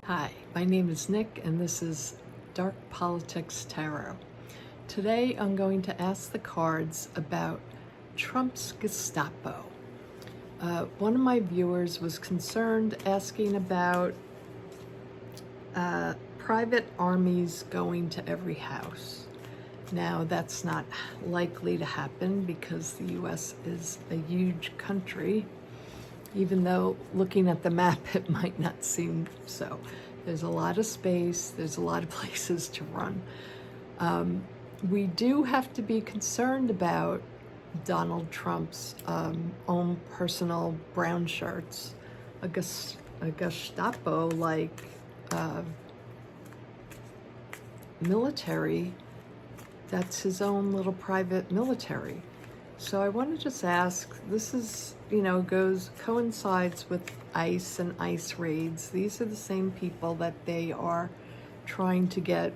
Hi, my name is Nick and this is Dark Politics Tarot. Today I'm going to ask the cards about Trump's Gestapo. One of my viewers was concerned asking about private armies going to every house. Now that's not likely to happen because the US is a huge country, even though looking at the map it might not seem so. There's a lot of space, there's a lot of places to run. We do have to be concerned about Donald Trump's own personal brown shirts, a Gestapo-like military. That's his own little private military. So I want to just ask, this is, coincides with ICE and ICE raids. These are the same people that they are trying to get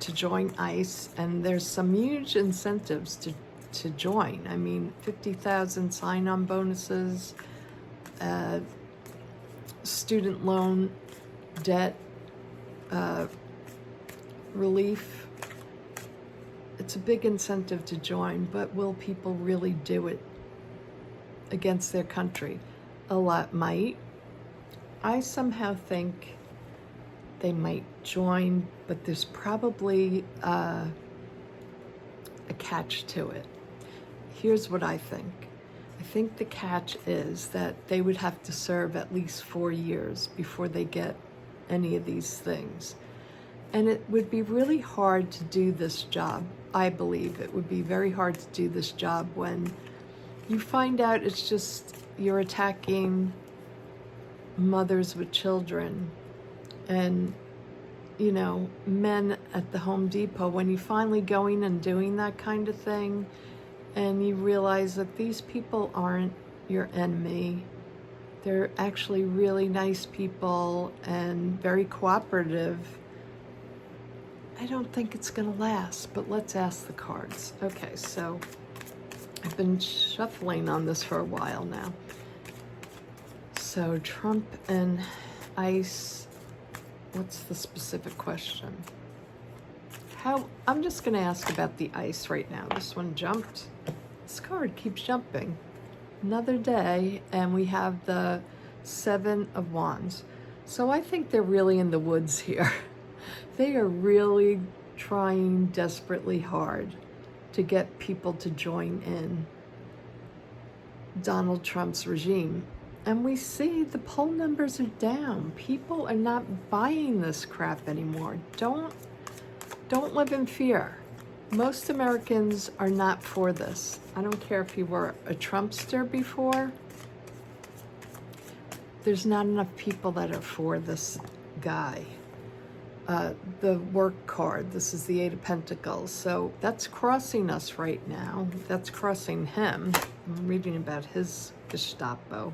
to join ICE, and there's some huge incentives to join. I mean, 50,000 sign-on bonuses, student loan debt relief. It's a big incentive to join, but will people really do it against their country? A lot might. I somehow think they might join, but there's probably a catch to it. Here's what I think. I think the catch is that they would have to serve at least 4 years before they get any of these things. And it would be really hard to do this job. I believe it would be very hard to do this job when you find out it's just you're attacking mothers with children and, men at the Home Depot. When you finally going and doing that kind of thing and you realize that these people aren't your enemy. They're actually really nice people and very cooperative. I don't think it's going to last, but let's ask the cards. Okay, so I've been shuffling on this for a while now. So Trump and ICE, what's the specific question? I'm just going to ask about the ICE right now. This one jumped. This card keeps jumping. Another day, and we have the 7 of Wands. So I think they're really in the woods here. They are really trying desperately hard to get people to join in Donald Trump's regime. And we see the poll numbers are down. People are not buying this crap anymore. Don't live in fear. Most Americans are not for this. I don't care if you were a Trumpster before. There's not enough people that are for this guy. The work card, this is the 8 of Pentacles. So that's crossing us right now. That's crossing him. I'm reading about his Gestapo.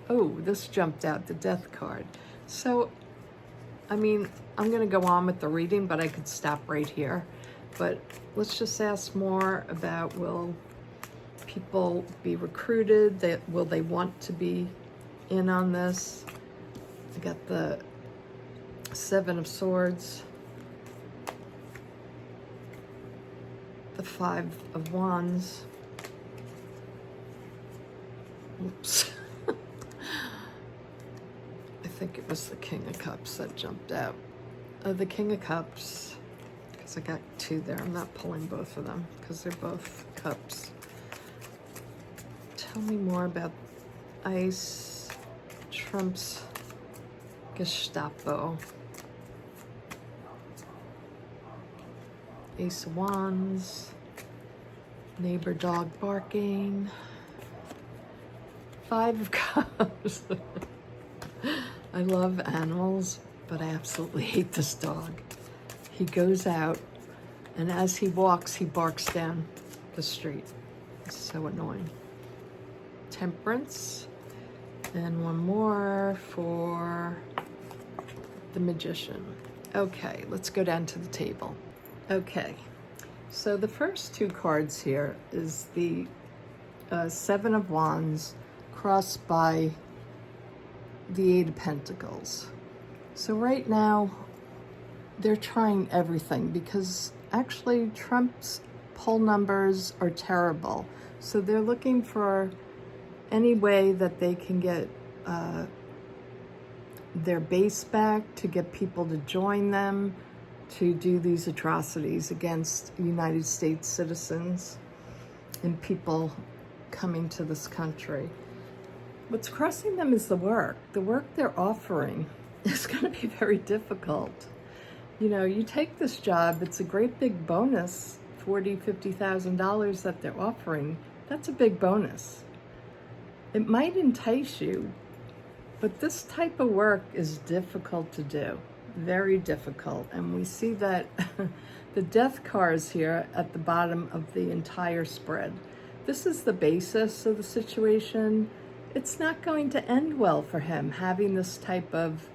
Oh, this jumped out, the Death card. So, I mean, I'm going to go on with the reading, but I could stop right here. But let's just ask more about, will people be recruited? Will they want to be in on this? I got the 7 of Swords, the 5 of Wands. Oops. I think it was the King of Cups that jumped out. The King of Cups, because I got 2 there. I'm not pulling both of them because they're both cups. Tell me more about ICE, Trump's Gestapo. Ace of Wands, neighbor dog barking, 5 of Cups. I love animals, but I absolutely hate this dog. He goes out, and as he walks, he barks down the street. It's so annoying. Temperance, and one more for the Magician. Okay, let's go down to the table. Okay, so the first 2 cards here is the 7 of Wands crossed by the 8 of Pentacles. So right now, they're trying everything because actually Trump's poll numbers are terrible. So they're looking for any way that they can get their base back, to get people to join them, to do these atrocities against United States citizens and people coming to this country. What's crossing them is the work. The work they're offering is going to be very difficult. You know, you take this job, it's a great big bonus, $40,000, $50,000 that they're offering. That's a big bonus. It might entice you, but this type of work is difficult to do, very difficult. And we see that the death cars here at the bottom of the entire spread. This is the basis of the situation. It's not going to end well for him, having this type of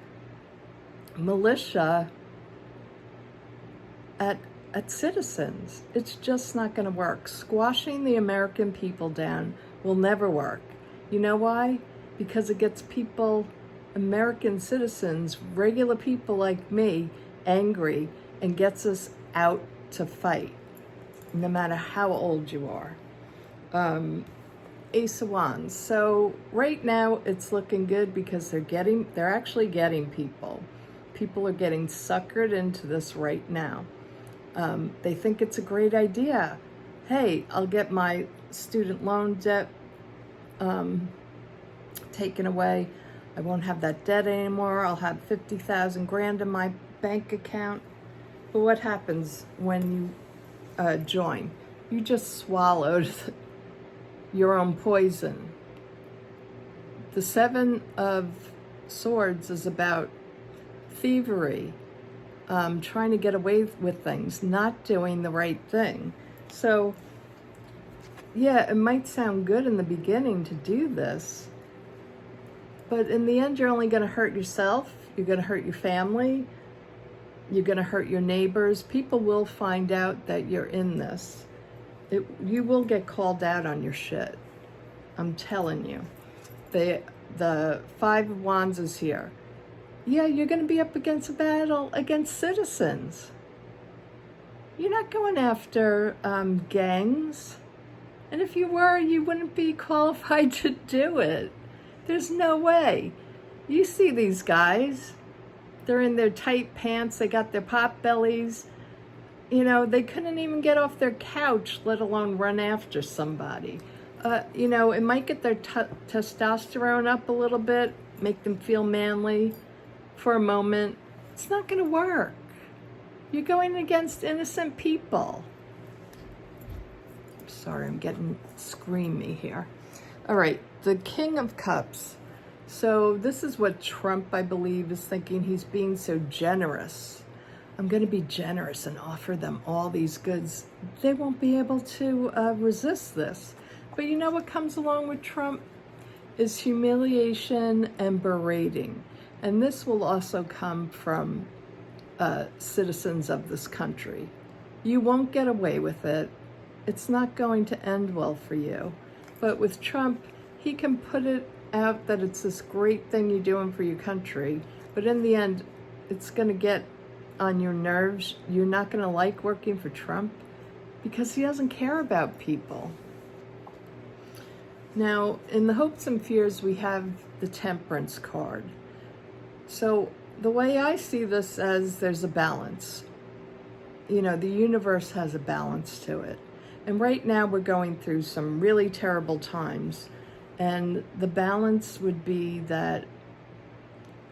militia at citizens. It's just not going to work. Squashing the American people down will never work. You know why? Because it gets people, American citizens, regular people like me, angry, and gets us out to fight, no matter how old you are. Ace of Wands. So right now it's looking good because they're actually getting people. People are getting suckered into this right now. They think it's a great idea. Hey, I'll get my student loan debt taken away. I won't have that debt anymore. I'll have 50,000 grand in my bank account. But what happens when you join? You just swallowed your own poison. The Seven of Swords is about thievery, trying to get away with things, not doing the right thing. So, yeah, it might sound good in the beginning to do this, but in the end, you're only going to hurt yourself. You're going to hurt your family. You're going to hurt your neighbors. People will find out that you're in this. You will get called out on your shit. I'm telling you. The Five of Wands is here. Yeah, you're going to be up against a battle against citizens. You're not going after gangs. And if you were, you wouldn't be qualified to do it. There's no way. You see these guys. They're in their tight pants. They got their pot bellies. You know, they couldn't even get off their couch, let alone run after somebody. You know, it might get their testosterone up a little bit, make them feel manly for a moment. It's not going to work. You're going against innocent people. Sorry, I'm getting screamy here. All right, the King of Cups. So this is what Trump, I believe, is thinking. He's being so generous. I'm going to be generous and offer them all these goods. They won't be able to resist this. But you know what comes along with Trump is humiliation and berating. And this will also come from citizens of this country. You won't get away with it. It's not going to end well for you. But with Trump, he can put it out that it's this great thing you're doing for your country. But in the end, it's going to get on your nerves. You're not going to like working for Trump because he doesn't care about people. Now, in the hopes and fears, we have the Temperance card. So the way I see this as there's a balance. You know, the universe has a balance to it. And right now we're going through some really terrible times. And the balance would be that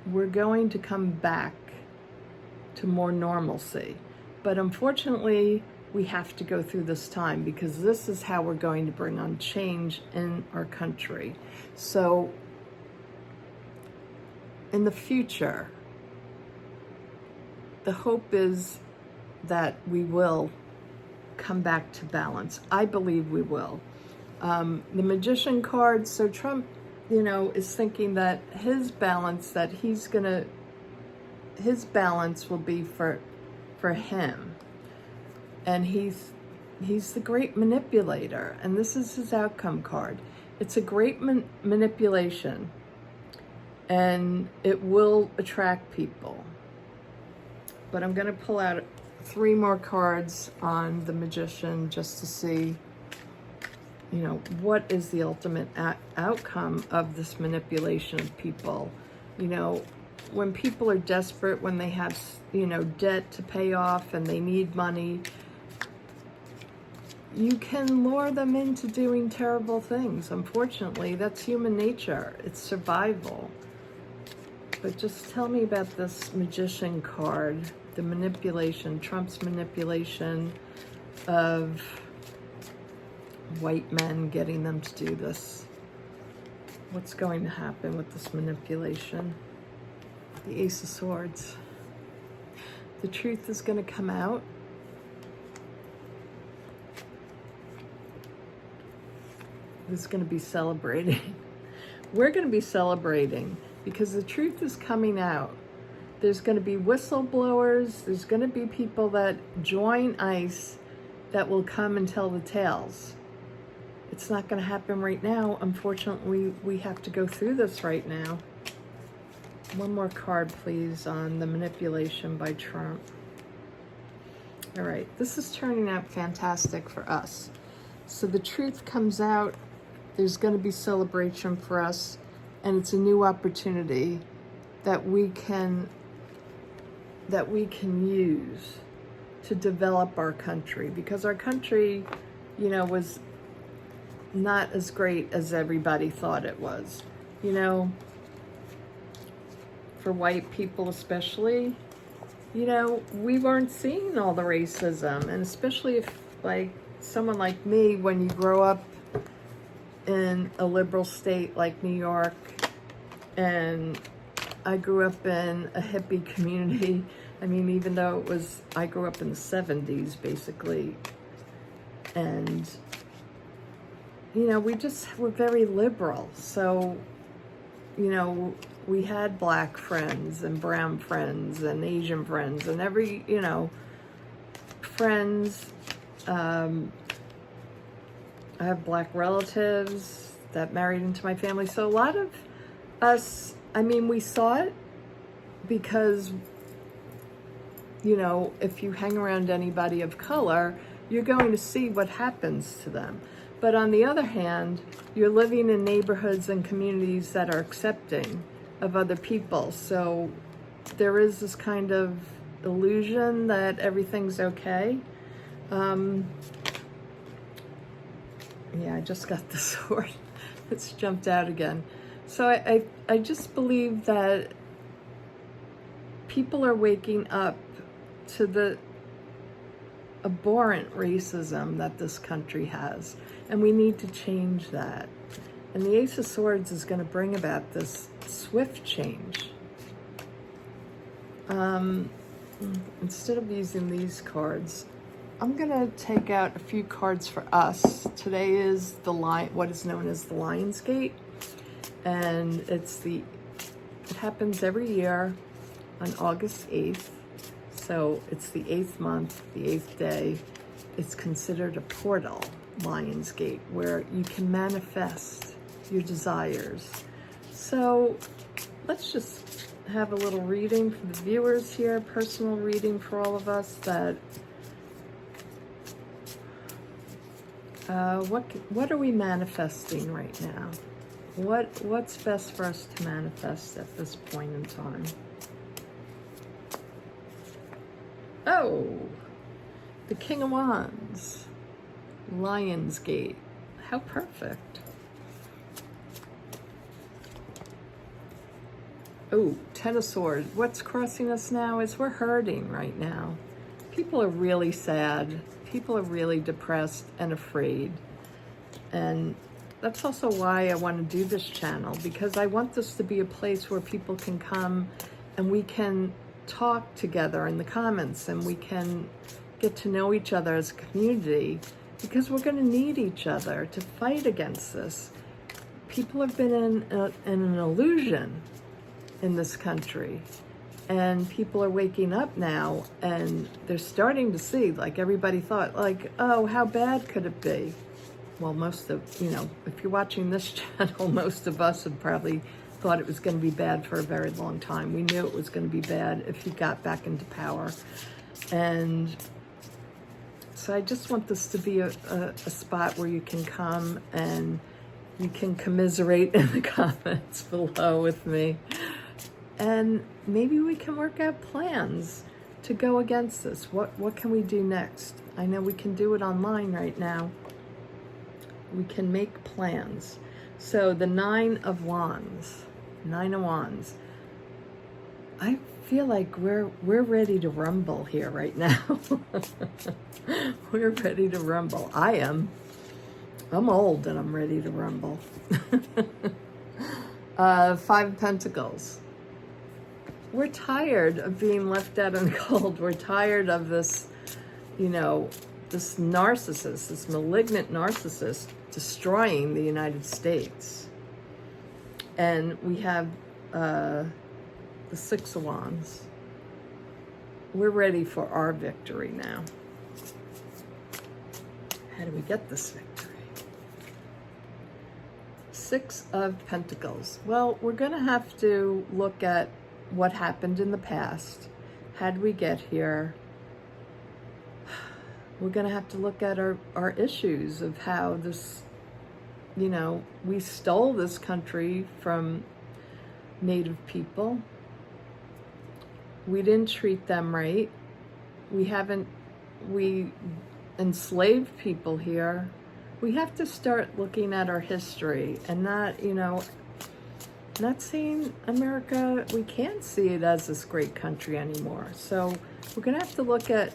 we're going to come back to more normalcy. But unfortunately, we have to go through this time because this is how we're going to bring on change in our country. So in the future, the hope is that we will come back to balance. I believe we will. The Magician card, so Trump, you know, is thinking that his balance, his balance will be for him. And he's the great manipulator, and this is his outcome card. It's a great manipulation. and it will attract people. But I'm going to pull out 3 more cards on the Magician just to see, you know, what is the ultimate outcome of this manipulation of people. You know, when people are desperate, when they have, you know, debt to pay off and they need money, you can lure them into doing terrible things. Unfortunately, that's human nature. It's survival. But just tell me about this Magician card, the manipulation, Trump's manipulation of white men, getting them to do this. What's going to happen with this manipulation? The Ace of Swords. The truth is going to come out. This is going to be celebrating. We're going to be celebrating because the truth is coming out. There's going to be whistleblowers. There's going to be people that join ICE that will come and tell the tales. It's not going to happen right now. Unfortunately, we have to go through this right now. One more card, please, on the manipulation by Trump. All right, this is turning out fantastic for us. So the truth comes out. There's going to be celebration for us, and it's a new opportunity that we can use to develop our country, because our country, you know, was not as great as everybody thought it was. You know, for white people especially, you know, we weren't seeing all the racism, and especially if, like, someone like me, when you grow up in a liberal state like New York, and I grew up in a hippie community. I mean, even though I grew up in the 70s, basically. And, you know, we just were very liberal. So, you know, we had black friends and brown friends and Asian friends and every, you know, friends. I have black relatives that married into my family. So a lot of us, I mean, we saw it because, you know, if you hang around anybody of color, you're going to see what happens to them. But on the other hand, you're living in neighborhoods and communities that are accepting of other people. So there is this kind of illusion that everything's okay. Yeah, I just got the sword. It's jumped out again. So I just believe that people are waking up to the abhorrent racism that this country has, and we need to change that. And the Ace of Swords is going to bring about this swift change. Instead of using these cards, I'm going to take out a few cards for us. Today is what is known as the Lion's Gate, and it happens every year on August 8th. So it's the 8th month, the 8th day. It's considered a portal, Lion's Gate, where you can manifest your desires. So let's just have a little reading for the viewers here, personal reading for all of us that what are we manifesting right now? What's best for us to manifest at this point in time? Oh, the King of Wands, Lion's Gate. How perfect. Oh, Ten of Swords. What's crossing us now is we're hurting right now. People are really sad. People are really depressed and afraid. And that's also why I want to do this channel, because I want this to be a place where people can come and we can talk together in the comments, and we can get to know each other as a community, because we're going to need each other to fight against this. People have been in an illusion in this country, and people are waking up now, and they're starting to see, like everybody thought, like, oh, how bad could it be? Well, most of, you know, if you're watching this channel, most of us have probably thought it was going to be bad for a very long time. We knew it was going to be bad if he got back into power. And so I just want this to be a spot where you can come and you can commiserate in the comments below with me. And maybe we can work out plans to go against this. What can we do next? I know we can do it online right now. We can make plans. So the Nine of Wands. I feel like we're ready to rumble here right now. We're ready to rumble. I am. I'm old and I'm ready to rumble. Five of Pentacles. We're tired of being left out in the cold. We're tired of this, this narcissist, this malignant narcissist destroying the United States. And we have the Six of Wands. We're ready for our victory now. How do we get this victory? Six of Pentacles. Well, we're going to have to look at what happened in the past. How did we get here? We're going to have to look at our issues of how this, we stole this country from Native people. We didn't treat them right. We enslaved people here. We have to start looking at our history and not seeing America, we can't see it as this great country anymore. So we're going to have to look at,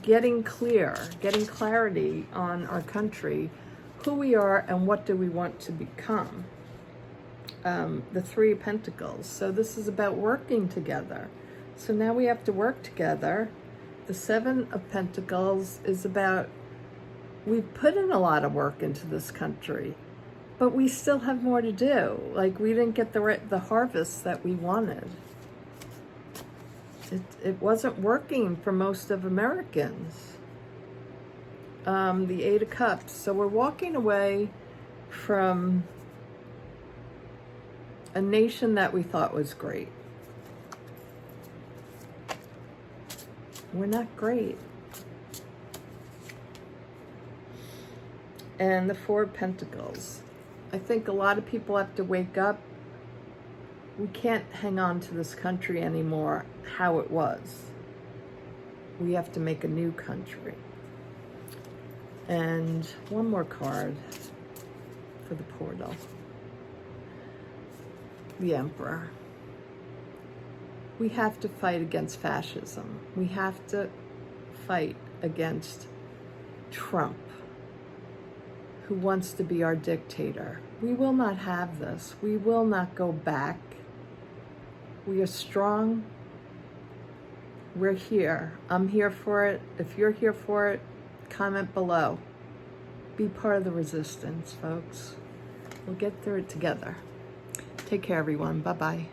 getting clarity on our country, who we are and what do we want to become. The Three of Pentacles. So this is about working together. So now we have to work together. The Seven of Pentacles is about, we've put in a lot of work into this country, but we still have more to do. Like, we didn't get the harvest that we wanted. It wasn't working for most of Americans. The Eight of Cups. So we're walking away from a nation that we thought was great. We're not great. And the Four of Pentacles. I think a lot of people have to wake up. We can't hang on to this country anymore how it was. We have to make a new country. And one more card for the portal. The Emperor. We have to fight against fascism. We have to fight against Trump, who wants to be our dictator. We will not have this. We will not go back. We are strong. We're here. I'm here for it. If you're here for it, comment below. Be part of the resistance, folks. We'll get through it together. Take care, everyone. Bye-bye.